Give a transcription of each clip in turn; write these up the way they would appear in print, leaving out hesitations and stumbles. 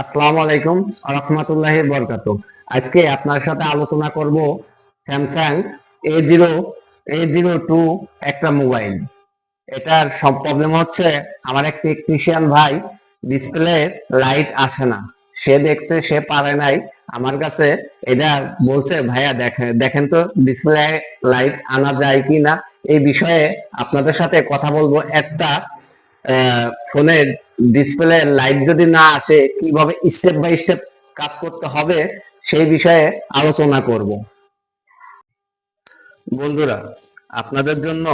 আসসালামু আলাইকুম রহমতুল্লাহি বরকাতু। আজকে আপনার সাথে আলোচনা করব স্যামসাং A0 A02 একটা মোবাইল। এটার সব প্রবলেম হচ্ছে, আমার এক টেকনিশিয়ান ভাই ডিসপ্লে লাইট আসে না, সে দেখছে, সে পারে নাই। আমার কাছে এটা বলছে, ভাইয়া দেখেন দেখেন তো ডিসপ্লে লাইট আনা যায় কি না। এই বিষয়ে আপনাদের সাথে কথা বলবো। একটা ফোনের ডিসপ্লে লাইট যদি না আসে, কিভাবে স্টেপ বাই স্টেপ কাজ করতে হবে সেই বিষয়ে আলোচনা করব। বন্ধুরা, আপনাদের জন্য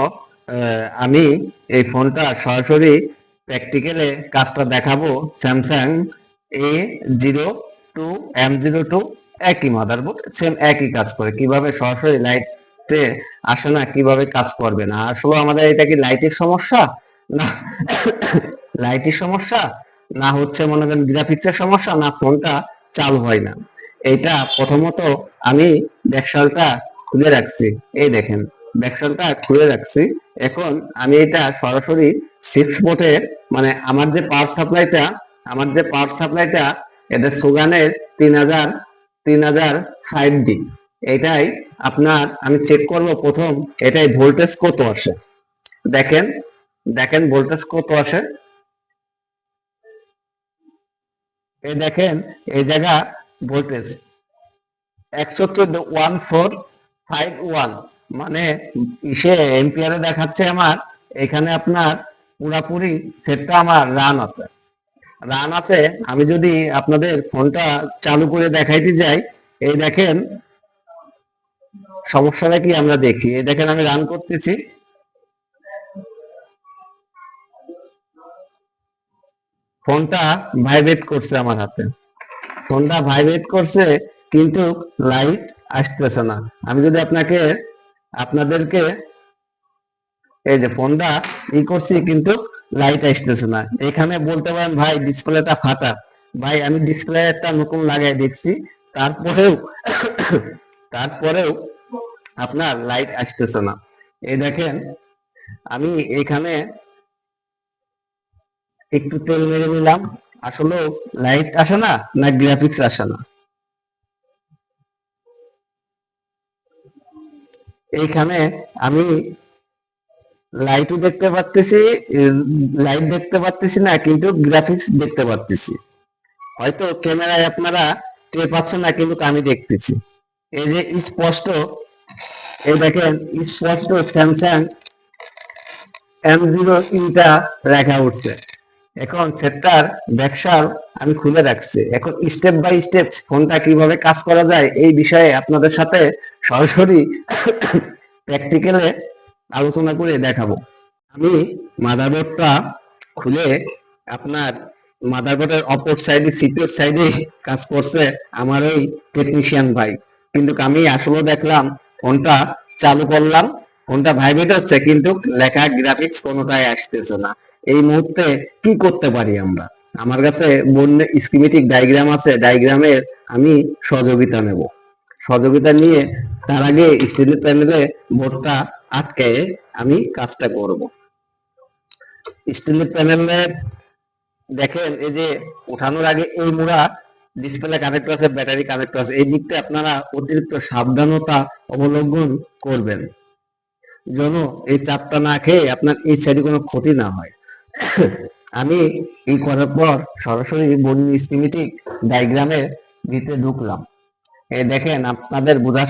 আমি এই ফোনটা সরাসরি প্র্যাকটিক্যালে কাজটা দেখাবো। স্যামসাং A02 M02, একই মাদারবোর্ড, সেম একই কাজ করে। কিভাবে সরাসরি লাইটে আসে না, কিভাবে কাজ করবে না। আসলে আমাদের এটা কি লাইটের সমস্যা না লাইটের সমস্যা, না হচ্ছে মনে করেন গ্রাফিক্সের সমস্যা, না ফোনটা চালু হয় না। এইটা প্রথমত আমি ব্যাকশালটা খুলে রাখছি। এই দেখেন, ব্যাকশালটা খুলে রাখছি। এখন আমি এটা সরাসরি 6 পোর্টে, মানে আমার যে পাওয়ার সাপ্লাইটা এটা সোগানের 3000 5D। এটাই আপনার আমি চেক করব প্রথম, এটাই ভোল্টেজ কত আসে। দেখেন দেখেন ভোল্টেজ কত আসে। এই দেখেন, এই জায়গা ভোল্টেজ 114.1451, মানে ইসে এম্পিয়ারে দেখাচ্ছে আমার। এখানে আপনার পুরাপুরি সেটটা আমার রান আছে। আমি যদি আপনাদের ফোনটা চালু করে দেখাইতে যাই, এই দেখেন সমস্যাটা কি আমরা দেখি। এই দেখেন আমি রান করতেছি, ফোনটা ভাইব্রেট করছে আমার হাতে, ফোনটা ভাইব্রেট করছে, কিন্তু লাইট আসতেছে না। আমি যদি আপনাদেরকে এই যে ফোনটা করছি, কিন্তু লাইট আসতেছে না। এখানে বলতে পারেন ভাই ডিসপ্লেটা ফাটা। ভাই আমি ডিসপ্লে একটা নতুন লাগাই দেখছি, তারপরেও তারপরেও আপনার লাইট আসতেছে না। এই দেখেন, আমি এখানে একটু তেল মেরে নিলাম, আসলে লাইট আসে না, না গ্রাফিক্স আসে না। এইখানে আমি লাইটও দেখতে পারতেছি, লাইট দেখতে পারতেছি না, কিন্তু গ্রাফিক্স দেখতে পারতেছি। হয়তো ক্যামেরায় আপনারা টের পাচ্ছেন না, কিন্তু আমি দেখতেছি। এই যে স্পষ্ট, এই দেখেন স্পষ্ট স্যামসাং M0 লেখা উঠছে। এখন সেটার ব্যাকশাল আমি খুলে রাখছি। এখন স্টেপ বাই স্টেপ ফোনটা কিভাবে কাজ করা যায় এই বিষয়ে আপনাদের সাথে সরাসরি প্র্যাকটিক্যালে আলোচনা করে দেখাবো। আমি মাদারবোর্ডটা খুলে, আপনার মাদারবোর্ডের অপর সাইডে, সিপিইউর সাইডে কাজ করছে আমার ওই টেকনিশিয়ান ভাই। কিন্তু আমি আসলে দেখলাম, ফোনটা চালু করলাম, ফোনটা ভাইব্রেট হচ্ছে, কিন্তু লেখা গ্রাফিক্স কোনোটাই আসতেছে না। এই মুহূর্তে কি করতে পারি আমরা? আমার কাছে বন্য স্কিমেটিক ডায়াগ্রাম আছে, ডায়াগ্রামের আমি সহযোগিতা নেব। সহযোগিতা নিয়ে তার আগে স্টিল প্যানেলে বোর্ডটা আটকে আমি কাজটা করব। স্টিল প্যানেলে দেখেন, এই যে ওঠানোর আগে এই মুড়া ডিসপ্লে কানেক্ট আছে, ব্যাটারি কানেক্ট আছে, এই দিকটা আপনারা অতিরিক্ত সাবধানতা অবলম্বন করবেন, যেন এই চাপটা না খেয়ে আপনার এই সাইডে কোনো ক্ষতি না হয়। আমি এই করার পর সরাসরি বর্ণ স্কিমেটিক ডায়াগ্রামের ভিতরে ঢুকলাম। এই দেখেন, আপনাদের বোঝার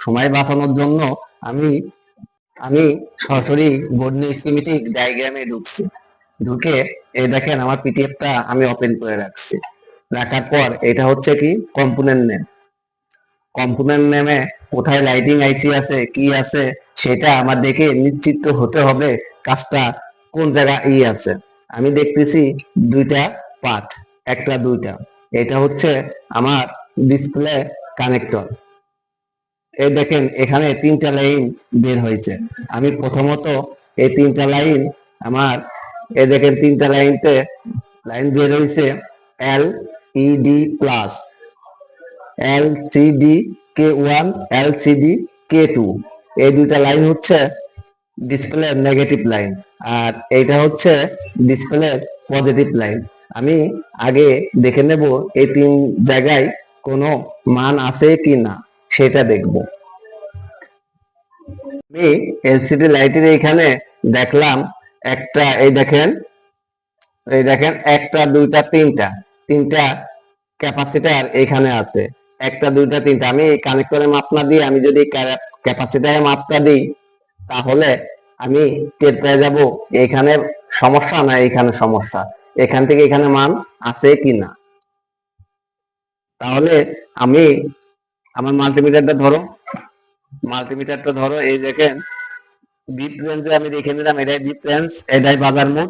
সময় বাঁচানোর জন্য আমি আমি সরাসরি বর্ণ স্কিমেটিক ডায়াগ্রামে ঢুকছি। ঢুকে এই দেখেন আমার পিডিএফটা আমি ওপেন করে রাখছি। রাখার পর এটা হচ্ছে কি কম্পোনেন্ট নেম। কম্পোনেন্ট নেমে কোথায় লাইটিং আইসি আছে, কি আছে, সেটা আমার দেখে নিশ্চিত হতে হবে কাজটা কোন জায়গায় আছে। আমি দেখতেছি দুইটা পার্ট, একটা দুইটা। এটা হচ্ছে আমার ডিসপ্লে কানেক্টর। এই দেখেন এখানে 3টা লাইন বের হয়েছে। আমি প্রথমত এই 3টা লাইন আমার, এই দেখেন 3টা লাইন বের হয়েছে। LED+, LCD-K1, LCD-K2, এই দুইটা লাইন হচ্ছে ডিসপ্লে নেগেটিভ লাইন, আর এইটা হচ্ছে ডিসপ্লে পজিটিভ লাইন। আমি আগে দেখে নেব এই তিন জায়গায় কোনো মান আছে কি না, সেটা দেখব। আমি এলসিডি লাইটের এখানে দেখলাম একটা, এই দেখেন একটা দুইটা তিনটা তিনটা ক্যাপাসিটার এখানে আছে। একটা দুইটা তিনটা, আমি কানেক্টরে মাপ না দিয়ে আমি যদি ক্যাপাসিটারে মাপটা দিই, তাহলে আমি টের পেয়ে যাব এখানে সমস্যা না এখানে সমস্যা, এখান থেকে এখানে মান আছে কিনা। তাহলে আমি আমার মাল্টিমিটারটা ধরো, এই দেখেন বিট রেঞ্জে আমি দেখে নিলাম, এটাই বিট রেঞ্জ, এটাই বাজার মোড,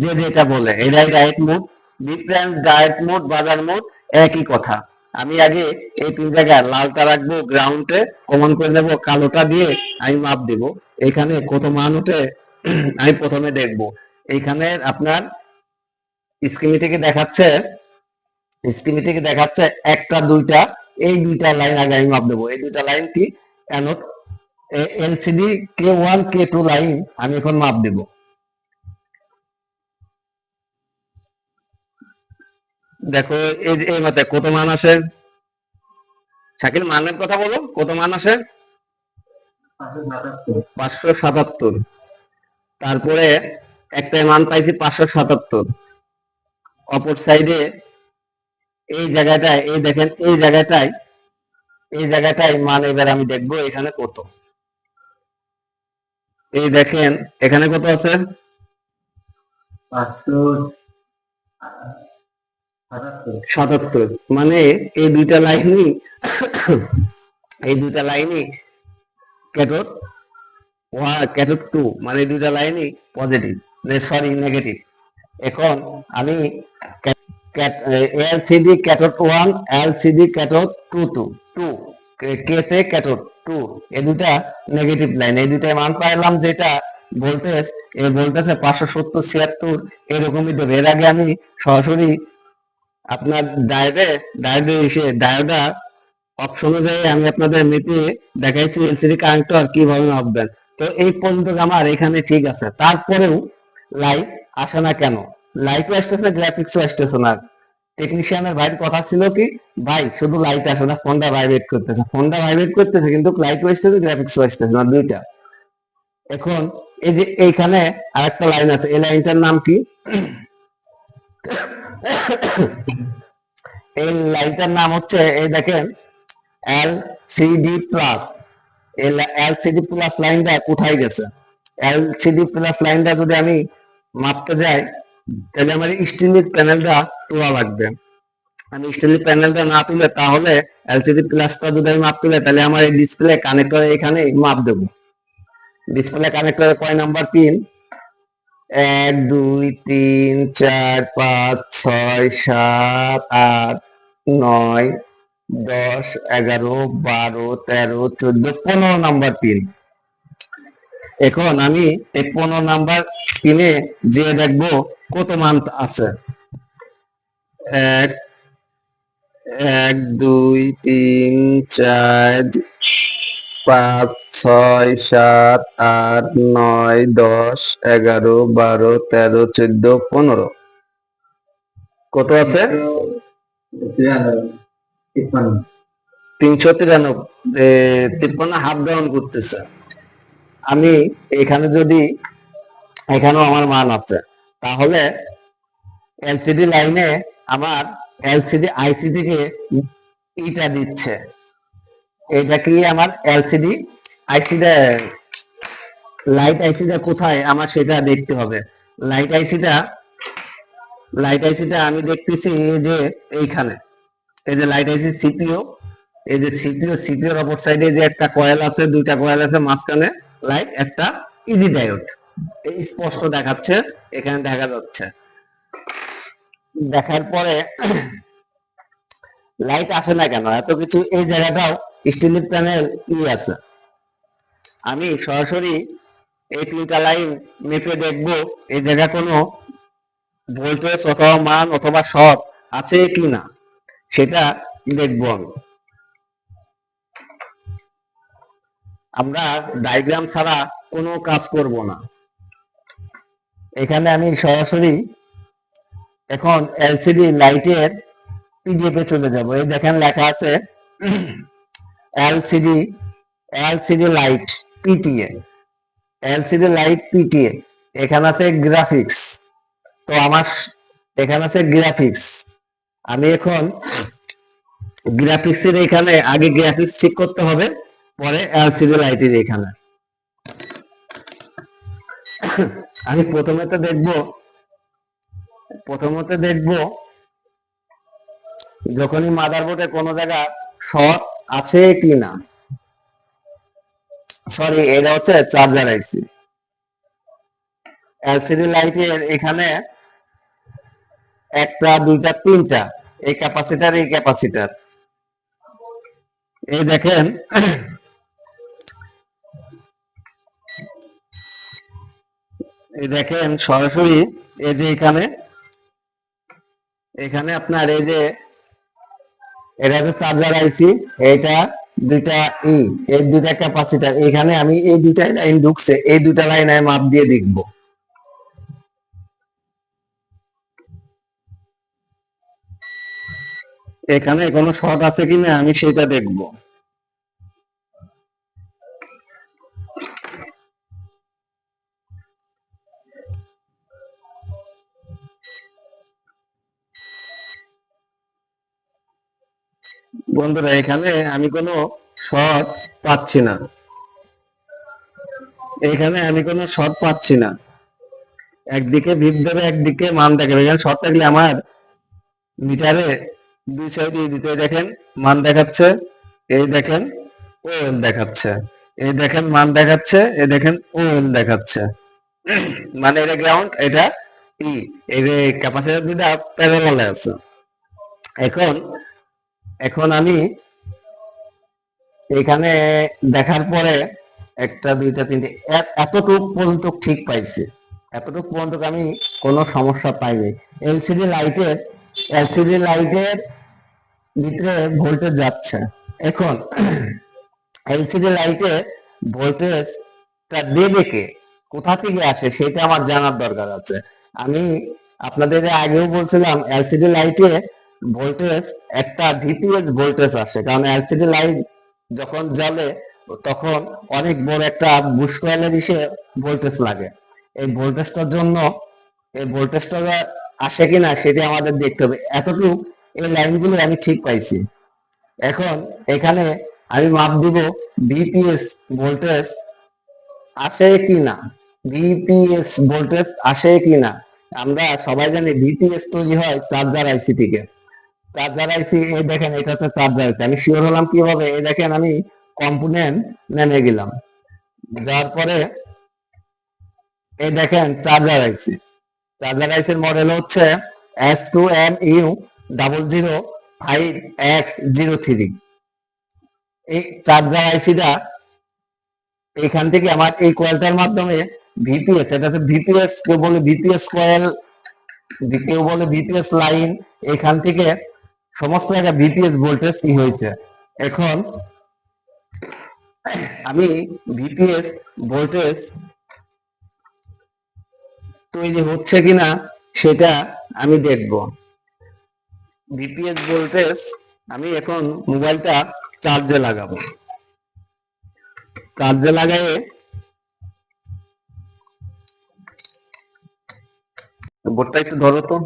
যে যেটা বলে এটাই ডায়েট মোড। বিট রেঞ্জ, ডায়েট মোড, বাজার মোড একই কথা। আমি আগে এই তিন জায়গায় লালটা রাখবো গ্রাউন্ডে, কমন করে নেবো, কালোটা দিয়ে আমি মাপ দেব এখানে কত মান ওঠে। আমি প্রথমে দেখব এইখানে আপনার স্কিমেটিকে দেখাচ্ছে একটা দুইটা, এই দুইটা লাইন আগে আমি মাপ দেবো। এই দুইটা লাইন কি, anode LCD K1 K2 line আমি এখন মাপ দেব। দেখো এই মতে কত মান আসে, শাকিল মানের কথা বলো, কত মান আসে? 577। তারপরে একটা মান পাইছি 577, অপর সাইডে এই জায়গাটায়, এই দেখেন এই জায়গাটায় মান এবার আমি দেখবো এখানে কত। এই দেখেন এখানে কত আছে, 577। মানে এই দুইটা লাইনই এই দুইটা লাইনই ক্যাথোড ক্যাথোড 2, মানে এই দুইটা লাইনই পজিটিভ, সরি নেগেটিভ। এখন আমি এলসিডি ক্যাথোড 1, এলসিডি ক্যাথোড 2 কে তে ক্যাথোড 2, এই দুইটা নেগেটিভ লাইন, এই দুইটা মান পাইলাম যেটা ভোল্টেজ, এই ভোল্টেজে 570-76 এরকমই দেবে। এর আগে আমি সরাসরি আপনার ডায়োডা অপশন অনুযায়ী আমি আপনাদের মেপে দেখাইছি এলসিডি কানেক্টর কিভাবে মাপবেন। তো এই পর্যন্ত আমার এখানে ঠিক আছে, তারপরেও লাইট আসে না কেন? লাইটও আসতেছে না, গ্রাফিক্সও আসতেছে না। টেকনিশিয়ানের ভাইয়ের কথা ছিল কি, ভাই শুধু লাইট আসে না, ফোনটা ভাইব্রেট করতেছে কিন্তু লাইটও আসতেছে, গ্রাফিক্সও আসতেছে না, দুইটা। এখন এই যে এইখানে আরেকটা লাইন আছে, এই লাইনটার নাম কি? এই লাইনটার নাম হচ্ছে, এই দেখেন এলসিডি প্লাস। এলসিডি প্লাস লাইনটা কোথায় গেছে? এলসিডি প্লাস লাইনটা যদি আমি মাপতে যাই, তাহলে আমার স্টিলের প্যানেলটা তোলা লাগবে। আমি স্টিলের প্যানেলটা না তুলে, তাহলে এলসিডি প্লাসটা যদি আমি মাপ তুলে, তাহলে আমার এই ডিসপ্লে কানেক্টরে এখানে মাপ দেব। ডিসপ্লে কানেক্টরে কয় নাম্বার পিন? 1 2 3 4 5 6 7 8 9 10 11 12 13 14 15 number pin. এখন আমি এই 15 নাম্বার পিনে যে দেখবো কত মান আছে। 1 1 2 3 4 5 6 7 8 9 10 11 12 13 14 15 কত আছে? 393 হাফ ডাউন করতেছে। আমি এখানে যদি, এখানেও আমার মান আছে, তাহলে এলসিডি লাইনে আমার এলসিডি আইসি থেকে ইটা দিচ্ছে। এটা কি আমার এলসিডি আইসিটা, লাইট আইসিটা কোথায় আমার সেটা দেখতে হবে। লাইট আইসিটা আমি দেখতেছি এই যে এইখানে, এই যে লাইট আইসি সিপিইউ, এই যে সিপিইউর অপর সাইডে যে একটা কয়েল আছে, দুইটা কয়েল আছে, মাঝখানে লাইট, একটা ইজি ডায়োড, এই স্পষ্ট দেখাচ্ছে, এখানে দেখা যাচ্ছে। দেখার পরে লাইট আসে না কেন, এত কিছু, এই জায়গাটাও স্টিলের প্যানেল ই আছে। আমি সরাসরি এই তিনটা লাইন মেপে দেখবো এই জায়গা কোনো ভোল্টেজ অথবা মান অথবা শর্ট আছে কি না, সেটা দেখবো আমি। আমরা ডায়াগ্রাম ছাড়া কোনো কাজ করব না। এখানে আমি সরাসরি এখন এলসিডি লাইটের পিডিএফ এ চলে যাব। এই দেখেন লেখা আছে LCD LCD light PTA, LCD light PTA. এখানে আছে গ্রাফিক্স। তো আমার এখানে আছে গ্রাফিক্স। আমি এখন গ্রাফিক্সের এখানে আগে গ্রাফিক্স চেক করতে হবে, পরে এলসিডি লাইটের এখানে। আমি প্রথমত দেখব যখনই মাদারবোর্ডে কোনো জায়গা শর্ট আছে কিনা। সরি, এটা হচ্ছে চার্জার আইসি। এলসিডি লাইটের এখানে একটা, দুইটা, তিনটা, এই ক্যাপাসিটার, এই ক্যাপাসিটার। এই দেখেন সরাসরি এই যে এখানে আপনার এই যে এটা হচ্ছে চার্জার আইসি, এইটা দুইটা এই দুইটা ক্যাপাসিটার। এখানে আমি এই দুইটা লাইন ঢুকছে, এই দুইটা লাইন আমি মাপ দিয়ে দেখব। এখানে কোনো শর্ট আছে কিনা আমি সেটা দেখব। বন্ধুরা, এখানে আমি কোনো শর্ট পাচ্ছি না, একদিকে ভিপ দেবে, একদিকে মান দেখাবে। এখানে শর্ট থাকলে আমার মিটারে দুই সাইডে দিতে দেখেন মান দেখাচ্ছে, এই দেখেন ওএল দেখাচ্ছে, এই দেখেন মান দেখাচ্ছে, এই দেখেন ওএল দেখাচ্ছে। মানে এটা গ্রাউন্ড, এটা ই, এই যে ক্যাপাসিটর দুটা প্যারালালে আছে। এখন এখন আমি এখানে দেখার পরে একটা, দুইটা, তিনটে, এতটুকু পর্যন্ত ঠিক পাইছি। এতটুকু পর্যন্ত আমি কোনো সমস্যা পাইনি। এলসিডি লাইটের ভিতরে ভোল্টেজ যাচ্ছে। এখন এলসিডি লাইটে ভোল্টেজটা দেবে কে, কোথা থেকে আসে, সেটা আমার জানার দরকার আছে। আমি আপনাদের আগেও বলছিলাম এলসিডি লাইটে ভোল্টেজ একটা ভিপিএস ভোল্টেজ আসে, কারণ এলসিডি লাইট যখন জ্বলে তখন অনেক বড় একটা বুশ কয়েলের ভোল্টেজ লাগে। এই ভোল্টেজটার জন্য এই ভোল্টেজটা আসে কিনা সেটা আমাদের দেখতে হবে। এতটুকু এই লাইনগুলো আমি ঠিক পাইছি। এখন এখানে আমি মাপ দিব ভিপিএস ভোল্টেজ আসে কিনা, ভিপিএস ভোল্টেজ আসে কিনা। আমরা সবাই জানি ভিপিএস তৈরি হয় চার্জার আইসি থেকে। চার্জার আইসি, এই দেখেন এটা হচ্ছে চার্জার আইসি। আমি শিওর হলাম কিভাবে, এই দেখেন আমি কম্পোনেন্ট নেমে গেলাম, যার পরে এই দেখেন চার্জার আইসি। চার্জার আইসির মডেল হচ্ছে S2MU005X03। এই চার্জার আইসিটা এখান থেকে আমার এই কয়েলটার মাধ্যমে ভিপিএস, এটা হচ্ছে ভিপিএস, কেউ বলে ভিপিএস কয়েল, কেউ বলে ভিপিএস লাইন, এখান থেকে সমস্ত জায়গায় ভিপিএস ভোল্টেজ কি হয়েছে। এখন আমি ভিপিএস ভোল্টেজ তৈরি হচ্ছে কিনা সেটা আমি দেখব। ভিপিএস ভোল্টেজ আমি এখন মোবাইলটা চার্জে লাগাবো। চার্জে লাগাই বোর্ডটা একটু ধরো তো।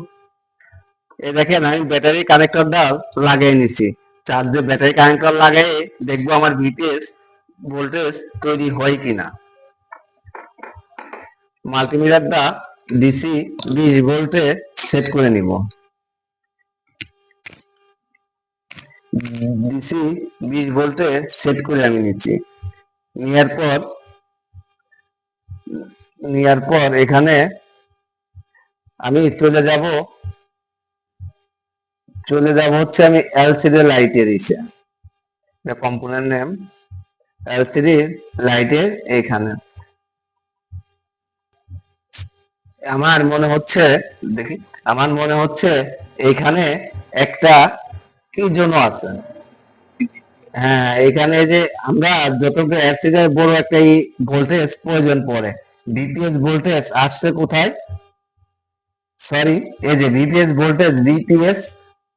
এই দেখেন আমি ব্যাটারি কানেক্টরটা লাগিয়ে নিছি। চার্জে ব্যাটারি কানেক্টর লাগাই দেখবো আমার ভিপিএস ভোল্টেজ তৈরি হয় কিনা। মাল্টিমিটারটা ডিসি 20 ভোল্টে সেট করে নিব। ডিসি 20 ভোল্টে সেট করে আমি নিচ্ছি। নেওয়ার পর এখানে আমি চলে যাব হচ্ছে আমি এলসিডি লাইটের কম্পোনেন্ট নেম এলসিডি লাইটের এখানে। আমার মনে হচ্ছে এখানে একটা কি জন্য আছে। হ্যাঁ, এখানে যে আমরা যতটুকু এলসিডি বড় একটা ভোল্টেজ প্রয়োজন পড়ে, ভিপিএস ভোল্টেজ আসছে কোথায়, সরি, এই যে বিপিএস ভোল্টেজ,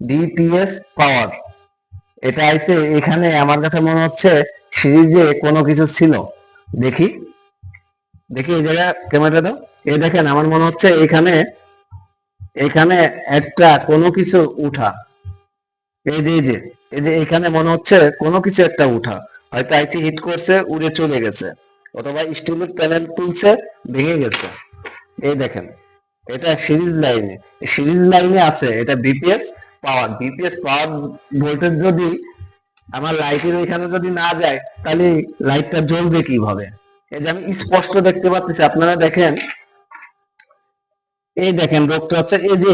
বিপিএস পাওয়ার, এটা আইছে এখানে। আমার কাছে মনে হচ্ছে সিরিজে কোনো কিছু ছিল। দেখি দেখি এই জায়গায় ক্যামেরা দাও। এই দেখেন, আমার মনে হচ্ছে এখানে এখানে একটা কোনো কিছু উঠা। এই যে এই যে এই যে এখানে মনে হচ্ছে কোনো কিছু একটা উঠা, হয়তো আইসি হিট করছে, উড়ে চলে গেছে, অথবা স্টিলের প্যানেল তুলছে, ভেঙে গেছে। এই দেখেন, এটা সিরিজ লাইনে আছে। এটা বিপিএস পাওয়ার ভোল্টেজ যদি আমার লাইটের ওইখানে যদি না যায়, তাহলে লাইটটা জ্বলবে কিভাবে? এই যে আমি স্পষ্ট দেখতে পাচ্ছি, আপনারা দেখেন, এই দেখেন রোগটা হচ্ছে এই যে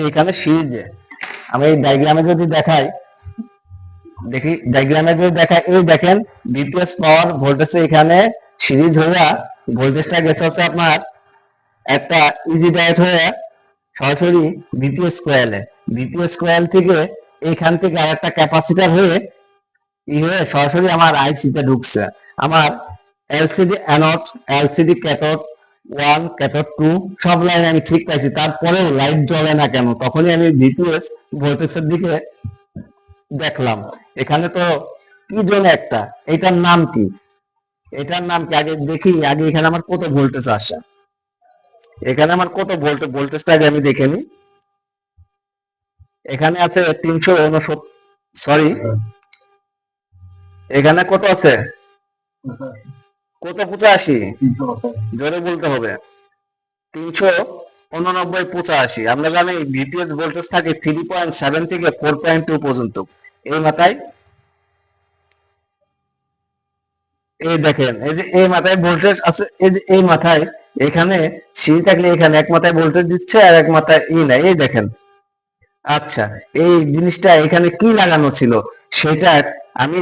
এখানে সিরিজে। আমি এই ডায়াগ্রামে যদি দেখাই, এই দেখেন বিপিএস পাওয়ার ভোল্টেজ এখানে সিরিজ হইয়া ভোল্টেজটা গেছে হচ্ছে আপনার একটা ইজি ডায়েট হয়ে সরাসরি বিপিএস কয়েল থেকে এখান থেকে আর একটা ক্যাপাসিটার হয়ে সরাসরি আমার আইসিতে ঢুকছে। আমার LCD anode, LCD cathode 1, cathode 2 সব লাইন আমি ঠিক পাইছি, তারপরেও লাইট জ্বলে না কেন? তখনই আমি বিপিএস ভোল্টেজের দিকে দেখলাম। এখানে তো কি যেন একটা, এটার নাম কি আগে দেখি। আগে এখানে আমার কত ভোল্টেজ আসে, এখানে আমার কত ভোল্টেজটা আগে আমি দেখে নিই। এখানে আছে 369, সরি, এখানে কত আছে? কত 85? জোরে বলতে হবে। 389, 85। আমরা জানি বিপিএস ভোল্টেজ থাকে 3.7 থেকে 4.2 পর্যন্ত। এই মাথায়, এই দেখেন, এই যে এই মাথায় ভোল্টেজ আছে, এই যে এই মাথায় এখানে সিঁড়ি থাকলে এখানে এক মাথায় ভোল্টেজ দিচ্ছে আর এক মাথায় নাই, এই দেখেন। আচ্ছা, এই জিনিসটা এখানে কি লাগানো ছিল সেটা আমি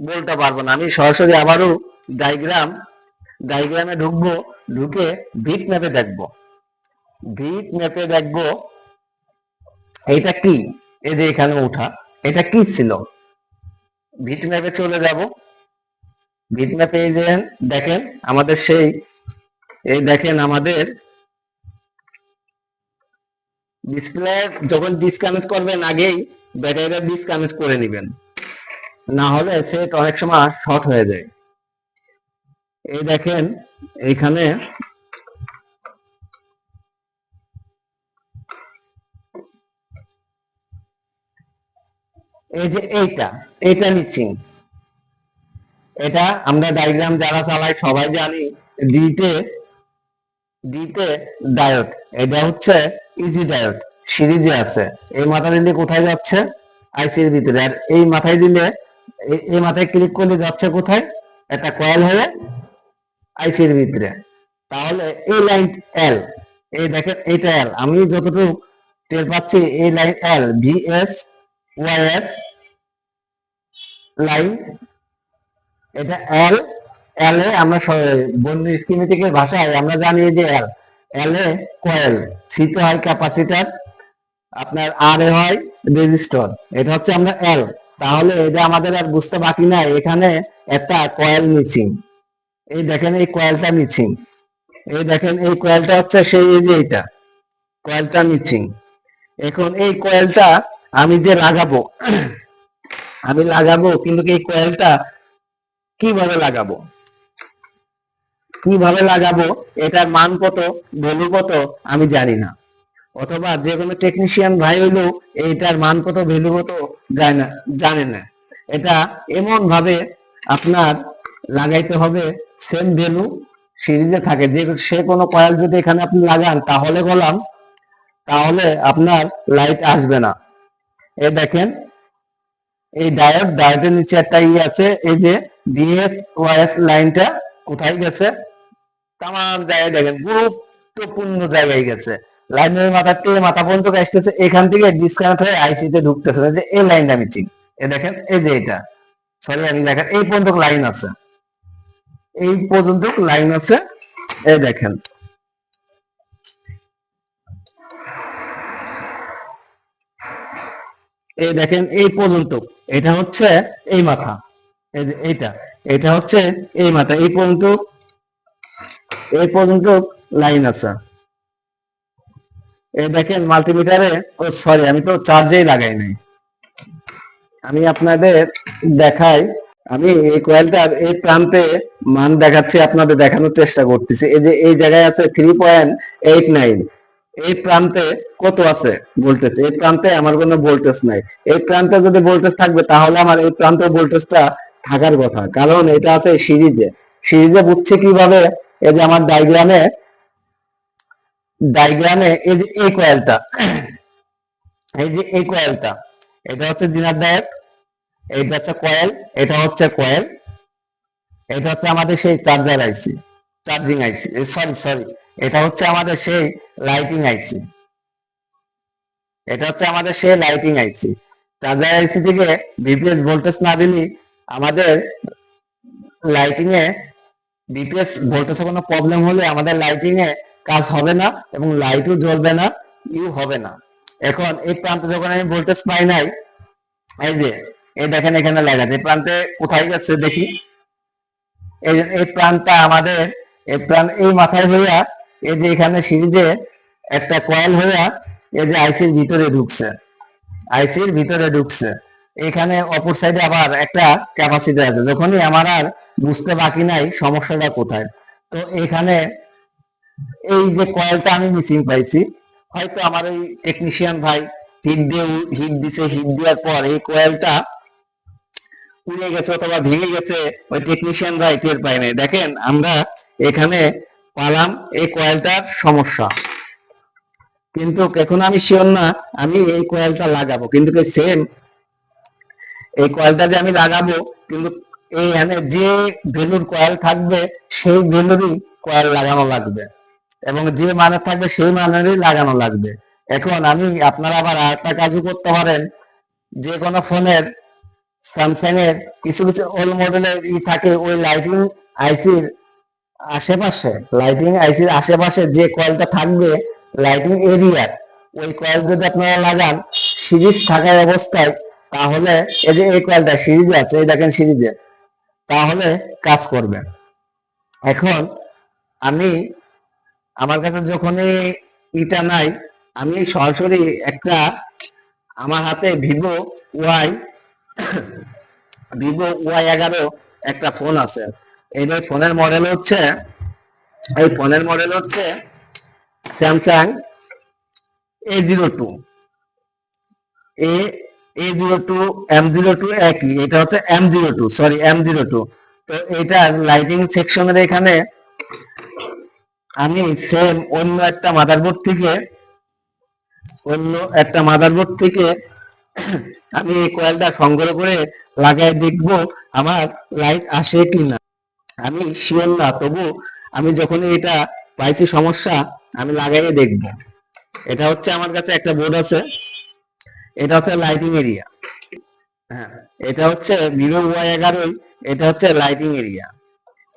বলতে পারবো না। আমি সরাসরি আবারও ডায়াগ্রামে ঢুকবো, ঢুকে বিট ম্যাপে দেখবো এটা কি। এই যে এখানে ওঠা, এটা কি ছিল? বিট ম্যাপে চলে যাব। বিট ম্যাপে এই যে দেখেন আমাদের এই দেখেন আমাদের ডিসপ্লে যখন ডিসকানেক্ট করবেন, আগেই ব্যাটারিটা ডিসকানেক্ট করে নেবেন, না হলে সেট অনেক সময় শর্ট হয়ে যায়। এই দেখেন এইখানে এই যে এইটা নিচ্ছি, এটা আমরা ডায়াগ্রাম যারা চালাই সবাই জানি। ডিতে ডিতে ডায়োড, এটা হচ্ছে ইজি ডায়োড, সিরিজে আছে। এই মাথা দিলে কোথায় যাচ্ছে? আইসির ভিতরে। আর এই মাথায় দিলে, এই মাথায় ক্লিক করলে যাচ্ছে কোথায়? একটা কয়েল হয়ে আইসির ভিতরে। তাহলে এই লাইন এল, এই দেখেন এইটা এল, আমি যতটুকু টের পাচ্ছি এই লাইন এল, ভিএস ওয়াইএস লাইন, এটা এল। এল এ আমরা বন্ধু স্কিমেটিকের ভাষায় আমরা জানি যে এল এ কয়েল, সি তে হয় ক্যাপাসিটার, আপনার আর এ হয় রেজিস্টর। এটা হচ্ছে আমরা এল। তাহলে এটা আমাদের আর বুঝতে বাকি নাই, এখানে একটা কয়েল মিসিং। এই দেখেন এই কয়েলটা মিসিং, এই দেখেন এই কয়েলটা হচ্ছে সেই, এই যে এইটা কয়েলটা মিসিং। এখন এই কয়েলটা আমি যে লাগাবো, কিন্তু এই কয়েলটা কিভাবে লাগাবো, এটার মান কত, ভ্যালু কত, আমি জানি না। অথবা যে কোনো টেকনিশিয়ান ভাই হইলেও এইটার মান কত, ভ্যালু কত জানে না। এটা এমন ভাবে আপনার লাগাইতে হবে সেম ভ্যালু সিরিজে থাকে। যে সে কোনো কয়েল যদি এখানে আপনি লাগান, তাহলে আপনার লাইট আসবে না। এই দেখেন এই ডায়োডের নিচে একটা আছে, এই যে বিএস ওয়াইএস লাইনটা কোথায় গেছে? তামাম জায়গায় দেখেন, গুরুত্বপূর্ণ জায়গায় গেছে। লাইনের মাথা থেকে মাথা পর্যন্ত আসতেছে, এখান থেকে ডিসকানেক্ট হয়ে আইসিতে ঢুকতেছে। যে এই লাইনটা আমি চিনি, এ দেখেন, এই যে এটা, সরি আমি দেখেন এই পর্যন্ত লাইন আছে, এই দেখেন। এই দেখেন এই পর্যন্ত, এটা হচ্ছে এই মাথা, এই যে এটা হচ্ছে এই মাথা, এই পর্যন্ত লাইন আছে। এই দেখেন মাল্টিমিটারে, ও সরি আমি তো চার্জেই লাগাই নাই, আমি আপনাদের দেখাই। আমি এই কয়েলটার এই প্রান্তে মান দেখাচ্ছি, আপনাদের দেখানোর চেষ্টা করতেছি। এই যে এই জায়গায় আছে 3.89, এই প্রান্তে কত আছে ভোল্টেজ, এই প্রান্তে আমার কোনো ভোল্টেজ নাই। এই প্রান্তে যদি ভোল্টেজ থাকবে তাহলে আমার এই প্রান্তে ভোল্টেজটা থাকার কথা, কারণ এটা আছে সিরিজে। সিরিজে বুঝছে কিভাবে, এই যে আমার ডায়াগ্রামে, এই যে এই কয়েলটা, এই যে এই কয়েলটা, এটা হচ্ছে দিনারদায়ক, এইটা হচ্ছে কয়েল, এটা হচ্ছে কয়েল, এটা হচ্ছে আমাদের সেই চার্জার আইসি, চার্জিং আইসি, সরি সরি, এটা হচ্ছে আমাদের সেই লাইটিং আইসি, এটা হচ্ছে আমাদের সেই লাইটিং আইসি। চার্জার আইসি থেকে বিপিএস ভোল্টেজ না দিলে আমাদের লাইটিং এ, বিপিএস ভোল্টেজে কোনো প্রবলেম হলে আমাদের লাইটিং এ কাজ হবে না এবং লাইটও জ্বলবে না, ইউ হবে না। এখন এই প্রান্তে যখন আমি ভোল্টেজ পাই নাই, এই যে এই দেখেন এখানে লেখা আছে, এই প্রান্তে কোথায় যাচ্ছে দেখি, এই প্রাণটা আমাদের, এই প্রাণ এই মাথায় হইয়া, এই যে এখানে সিরিজে একটা কয়েল হইয়া এই যে আইসির ভিতরে ঢুকছে, আইসির ভিতরে ঢুকছে। এখানে অপর সাইডে আবার একটা ক্যাপাসিটার আছে। যখনই আমার আর বুঝতে বাকি নাই সমস্যাটা কোথায়, তো এখানে এই যে কয়েলটা আমি মিসিং পাইছি, হয়তো আমার ওই টেকনিশিয়ান ভাই হিট দিয়ে, হিট দিছে, হিট দেওয়ার পর এই কয়েলটা পুড়ে গেছে অথবা ভেঙে গেছে, ওই টেকনিশিয়ান ভাই টের পায় নাই। দেখেন আমরা এখানে পালাম এই কয়েলটার সমস্যা, কিন্তু এখন আমি শিওর না আমি এই কয়েলটা লাগাবো, কিন্তু সেম এই কয়েলটা যে আমি লাগাবো, কিন্তু এইখানে যে ভ্যালুর কয়েল থাকবে সেই ভ্যালুরই কয়েল লাগানো লাগবে, এবং যে মানের থাকবে সেই মানেরই লাগানো লাগবে। এখন আমি, আপনারা আবার আরেকটা কাজও করতে পারেন, যে কোনো ফোনের, স্যামসাং এর কিছু কিছু ওল্ড মডেলের থাকে, ওই লাইটিং আইসির আশেপাশে, লাইটিং আইসির আশেপাশে যে কয়েলটা থাকবে লাইটিং এরিয়ার, ওই কয়েল যদি আপনারা লাগান সিরিজ থাকার অবস্থায়, তাহলে এই যে এই কয়েলটা সিরিজে আছে, এই দেখেন সিরিজে, তাহলে কাজ করবে। এখন আমি, আমার কাছে যখনই ইটা নাই, আমি সরাসরি একটা, আমার হাতে ওয়াই ভিভো ওয়াই 11 একটা ফোন আছে। এই ফোনের মডেল হচ্ছে, এই ফোনের মডেল হচ্ছে স্যামসাং A02, এ A02, M02 একই, এটা হচ্ছে M02, সরি M02। তো এটার লাইটিং সেকশনের এখানে আমি সেম অন্য একটা মাদারবোর্ড থেকে আমি এই কয়েলটা সংগ্রহ করে লাগাই দেখব আমার লাইট আসে কিনা। আমি শিওর না, তবু আমি যখন এটা পাইছি সমস্যা, আমি লাগাইয়ে দেখব। এটা হচ্ছে আমার কাছে একটা বোর্ড আছে, এটা হচ্ছে লাইটিং এরিয়া, হ্যাঁ, এটা হচ্ছে ভিভো ওয়াই 11, এটা হচ্ছে লাইটিং এরিয়া।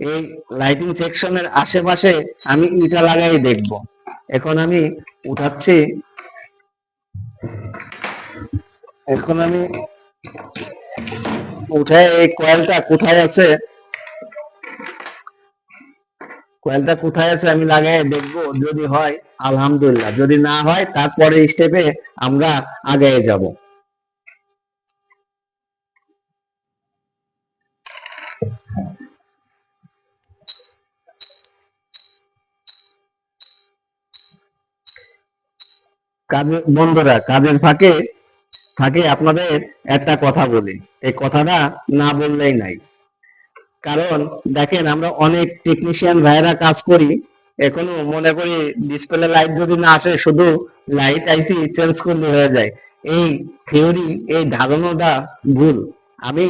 এই লাইটিং সেকশনের আশেপাশে আমি ইটা লাগাই দেখব। এখন আমি উঠাচ্ছি, এখন আমি উঠায় এই কয়েলটা কোথায় আছে আমি লাগাই দেখবো, যদি হয় আলহামদুলিল্লাহ, যদি না হয় তারপরে স্টেপে আমরা আগে যাব। বন্ধুরা, কাজের ফাঁকে ফাঁকে আপনাদের একটা কথা বলি, এই কথাটা না বললেই নাই। কারণ দেখেন, আমরা অনেক টেকনিশিয়ান ভাইয়েরা কাজ করি, এখনো মনে করি ডিসপ্লে লাইট যদি না আসে শুধু লাইট আইসি চেঞ্জ করলে হয়ে যায়। এই থিওরি, এই ধারণাটা ভুল। আমি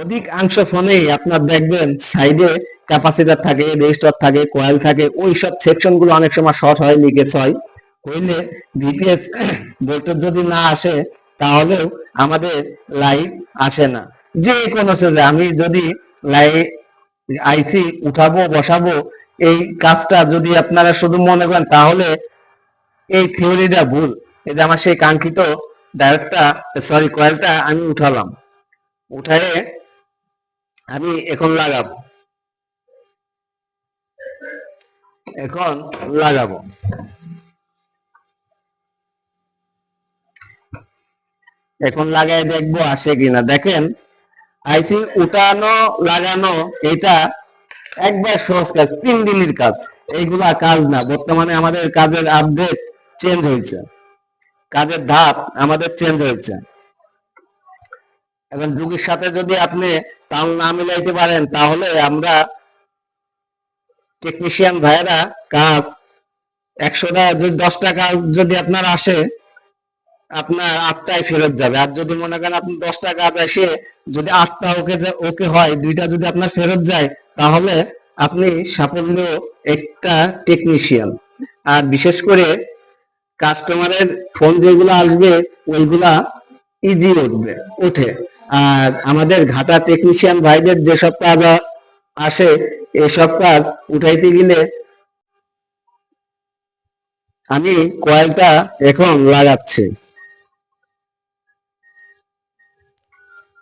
অধিকাংশ ফোনেই আপনার দেখবেন সাইডে ক্যাপাসিটার থাকে, রেজিস্টর থাকে, কয়েল থাকে, ওই সব সেকশন গুলো অনেক সময় শর্ট হয়, লিকেজ হয়, হইলে ভিপিএস ভোল্টেজ যদি না আসে তাহলেও আমাদের লাইট আসে না। যে কোনো সেজে আমি যদি লাইট আইসি উঠাবো বসাবো, এই কাজটা যদি আপনারা শুধু মনে করেন তাহলে এই থিওরিটা ভুল। এই যে আমার সেই কাঙ্ক্ষিত ডায়োডটা, সরি কয়েলটা আমি উঠালাম, উঠায়ে আমি এখন লাগাবো, এখন লাগাবো। এখন লাগাই দেখবো আসে কিনা। দেখেন আইসি উঠানো লাগানো এটা একবার সহজ কাজ, 3 দিনের কাজ। এইগুলা কাজ না, বর্তমানে আমাদের কাজের আপডেট চেঞ্জ হয়েছে, কাজের ধাপ আমাদের চেঞ্জ হয়েছে। এখন যুগের সাথে যদি আপনি তাল না মিলাইতে পারেন, তাহলে আমরা টেকনিশিয়ান ভাইয়েরা কাজ 100টা যদি 10টা কাজ যদি আপনার আসে, আপনার 8টাই ফেরত যাবে। আর যদি মনে করেন আপনি 10টা কাজ আসে যদি 8টা ওকে হয়, 2টা যদি আপনার ফেরত যায়, তাহলে আপনি সাফল্য একটা টেকনিশিয়ান। আর বিশেষ করে কাস্টমারের ফোন যেগুলো আসবে ওইগুলা ইজি ওঠে। আর আমাদের ঘাটা টেকনিশিয়ান ভাইদের যেসব কাজ আসে, এসব কাজ উঠাইতে গেলে আমি কয়েলটা এখন লাগাচ্ছি,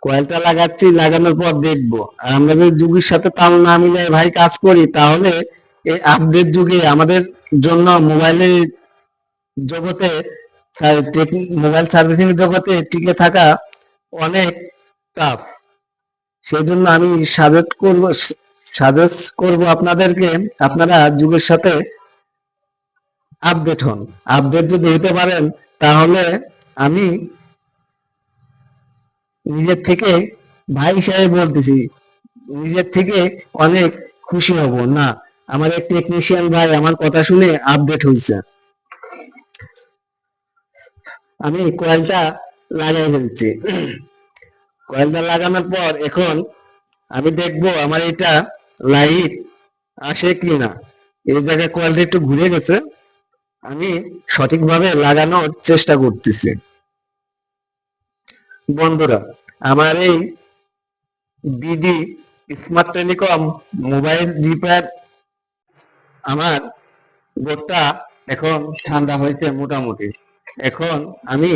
কয়েলটা লাগাচ্ছি, লাগানোর পর দেখবো। আর আমরা যদি যুগের সাথে তাল না মিলিয়ে ভাই কাজ করি, তাহলে এই আপডেট যুগে আমাদের জন্য মোবাইলের জগতে, মোবাইল সার্ভিসিং জগতে টিকে থাকা অনেক টাফ। সেই জন্য আমি সাজেস্ট করব আপনাদেরকে, আপনারা যুগের সাথে আপডেট হন। আপডেট যদি হতে পারেন, তাহলে আমি নিজের থেকে, ভাই হিসাবে বলতেছি, নিজের থেকে অনেক খুশি হব না আমার এক টেকনিশিয়ান ভাই আমার কথা শুনে আপডেট হয়েছে। আমি কয়েলটা লাগাই ফেলছি। কয়েলটা লাগানোর পর এখন আমি দেখবো আমার এটা লাইট আসে কিনা। এই জায়গায় কয়েলটা একটু ঘুরে গেছে, আমি সঠিকভাবে লাগানোর চেষ্টা করতেছি। বন্ধুরা, আমার এই BD smart telecom mobile repair, আমার বোর্ডটা এখন ঠান্ডা হয়েছে মোটামুটি। এখন আমি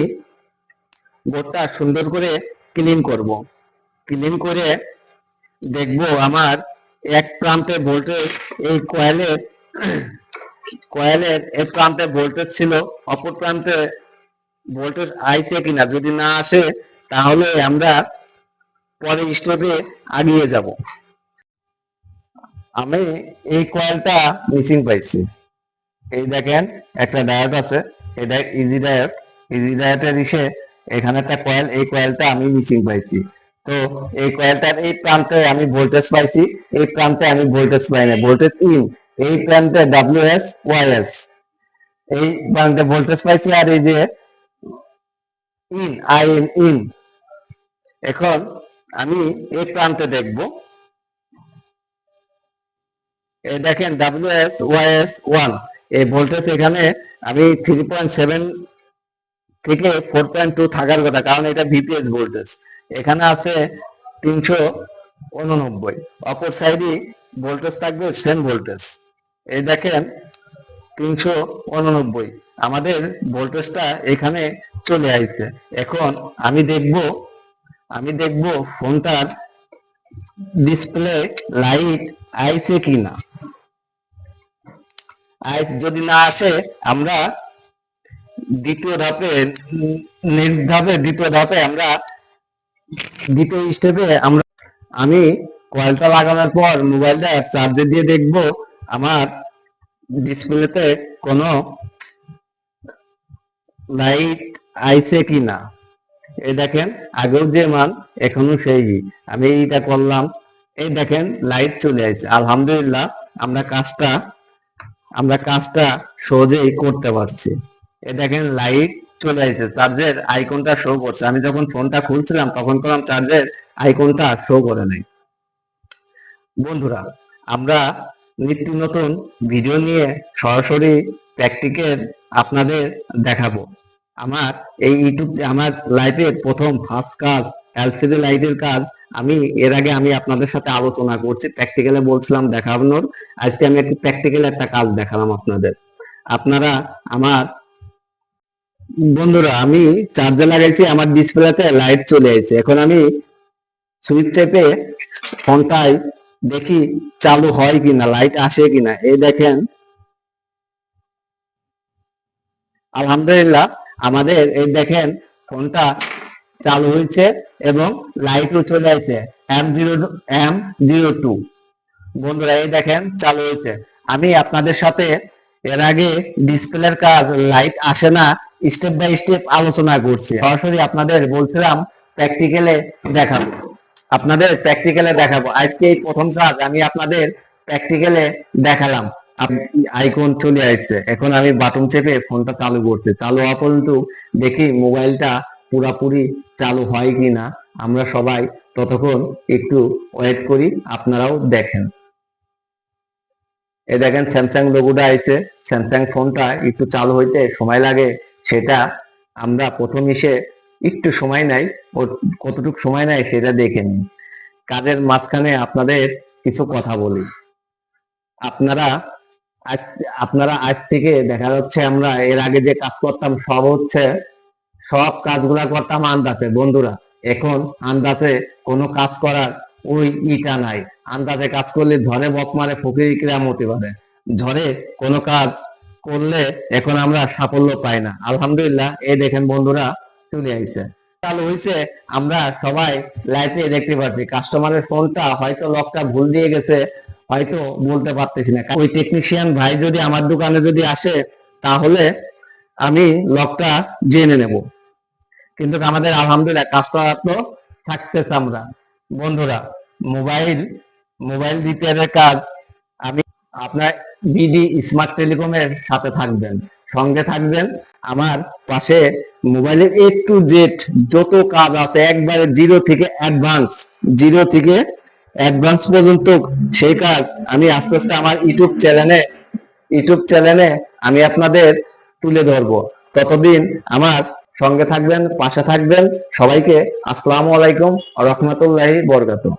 বোর্ডটা সুন্দর করে ক্লিন করব। ক্লিন করে দেখবো আমার এক প্রান্তে ভোল্টেজ, এই কয়েলের এক প্রান্তে ভোল্টেজ ছিল, অপর প্রান্তে ভোল্টেজ আইছে কিনা। যদি না আসে, তাহলে আমরা পরের স্টেপে আগিয়ে যাব। আমি এই কয়েলটা মিসিং পাইছি। এই দেখেন একটা ডায়োড আছে, এটা ইজি ডায়োড। ইজি ডায়োডের এখানে একটা কয়েল, এই কয়েলটা আমি মিসিং পাইছি। তো এই কয়েলটার এই প্রান্তে আমি ভোল্টেজ পাইছি, এই প্রান্তে আমি ভোল্টেজ পাই না, ভোল্টেজ ইন। এই প্রান্তে ডাব্লিউএস ওয়াইএস, এই প্রান্তে ভোল্টেজ পাইছি। আর এই যে ইন, আই এন ইন। এখন আমি এই প্রান্তে দেখব, এই দেখেন ডাব্লিউএস ওয়াইএস 1, এই ভোল্টেজ এখানে আমি 3.7 থেকে 4.2 থাকার কথা, কারণ এটা ভিপিএস ভোল্টেজ। এখানে আছে 389, অপর সাইডে ভোল্টেজ থাকবে সেম ভোল্টেজ। এই দেখেন 389, আমাদের ভোল্টেজটা এখানে চলে আসছে। এখন আমি দেখব ফোনটার ডিসপ্লে লাইট আইছে কিনা। যদি না আসে, আমরা দ্বিতীয় ধাপে, দ্বিতীয় ধাপে আমরা দ্বিতীয় স্টেপে আমি কয়েলটা লাগানোর পর মোবাইলটা চার্জে দিয়ে দেখব আমার ডিসপ্লেতে কোনো লাইট আইছে কিনা। এই দেখেন আগেও যে মান এখনো সেই। আমি এইটা করলাম, এই দেখেন লাইট চলে আসছে। আলহামদুলিল্লাহ, আমরা কাজটা সহজেই করতে পারছি। এই দেখেন লাইট চলে আসছে, চার্জের আইকনটা শো করছে। আমি যখন ফোনটা খুলছিলাম তখন করলাম চার্জের আইকনটা শো করে নাই। বন্ধুরা, আমরা নিত্য নতুন ভিডিও নিয়ে সরাসরি প্র্যাকটিক্যাল আপনাদের দেখাবো। আমার এই ইউটিউব, আমার লাইফের প্রথম ফার্স্ট কাজ এলসিডি লাইটের কাজ। এর আগে আমি আপনাদের সাথে আলোচনা করছি, প্র্যাকটিক্যালে বলছিলাম দেখানোর। আজকে আমি একটু প্র্যাকটিক্যাল একটা কাজ দেখালাম আপনাদের। আপনারা আমার বন্ধুরা, আমি চার্জার লাগাইছি, আমার ডিসপ্লেতে লাইট চলে আসছে। এখন আমি সুইচ চেপে ফোনটাই দেখি চালু হয় কিনা, লাইট আসে কিনা। এই দেখেন আলহামদুলিল্লাহ, আমাদের এই দেখেন ফোনটা চালু হয়েছে এবং লাইটও চলে আসছে M02। বন্ধুরা এই দেখেন চালু হয়েছে। আমি আপনাদের সাথে এর আগে ডিসপ্লের কাজ, লাইট আসে না, স্টেপ বাই স্টেপ আলোচনা করছি। সরাসরি আপনাদের বলছিলাম প্র্যাকটিক্যালে দেখাবো, আজকে এই প্রথম কাজ আমি আপনাদের প্র্যাকটিক্যালে দেখালাম। আইকন চলে আসছে, এখন আমি বাটন চেপে ফোনটা চালু করছি। চালু হওয়া পর্যন্ত দেখি মোবাইলটা পুরাপুরি চালু হয় কিনা। আমরা সবাই ততক্ষণ একটু ওয়েট করি, আপনারাও দেখেন। এই দেখেন স্যামসাং লোগোটা আছে। স্যামসাং ফোনটা একটু চালু হইতে সময় লাগে, সেটা আমরা প্রথম এসে একটু সময় নাই, কতটুকু সময় নেয় সেটা দেখে নিন। কাজের মাঝখানে আপনাদের কিছু কথা বলি। আপনারা আজ আপনারা আজ থেকে দেখা যাচ্ছে, আমরা এর আগে যে কাজ করতাম সব কাজগুলা করতাম আন্দাজে। বন্ধুরা এখন আন্দাজে কোনো কাজ করার ওই ইটা নাই। আন্দাজে কাজ করলে ঝড়ে বক মারে ফকির কিরাম হতে পারে। ঝড়ে কোনো কাজ করলে এখন আমরা সাফল্য পাই না। আলহামদুলিল্লাহ এই দেখেন বন্ধুরা চলে আইছে, চালু হয়েছে। আমরা সবাই লাইভে দেখতে পাচ্ছি। কাস্টমারের ফোনটা হয়তো লকটা ভুল দিয়ে গেছে, হয়তো বলতে পারতেছি না। ওই টেকনিশিয়ান ভাই যদি আমার দোকানে যদি আসে, তাহলে আমি লকটা জেনে নেব। কিন্তু আমাদের আলহামদুলিল্লাহ কাস্টমার তো সাকসেস। আমরা বন্ধুরা মোবাইল মোবাইল রিপেয়ারের কাজ আমি আপনার বিডি স্মার্ট টেলিকমের সাথে থাকবেন, সঙ্গে থাকবেন। আমার পাশে মোবাইলের A to Z যত কাজ আছে, একবারে জিরো থেকে অ্যাডভান্স পর্যন্ত সেই কাজ আমি আস্তে আস্তে আমার ইউটিউব চ্যানেলে আমি আপনাদের তুলে ধরবো। ততদিন আমার সঙ্গে থাকবেন, পাশে থাকবেন। সবাইকে আসসালামু আলাইকুম ওয়া রাহমাতুল্লাহি ওয়া বারাকাতুহু।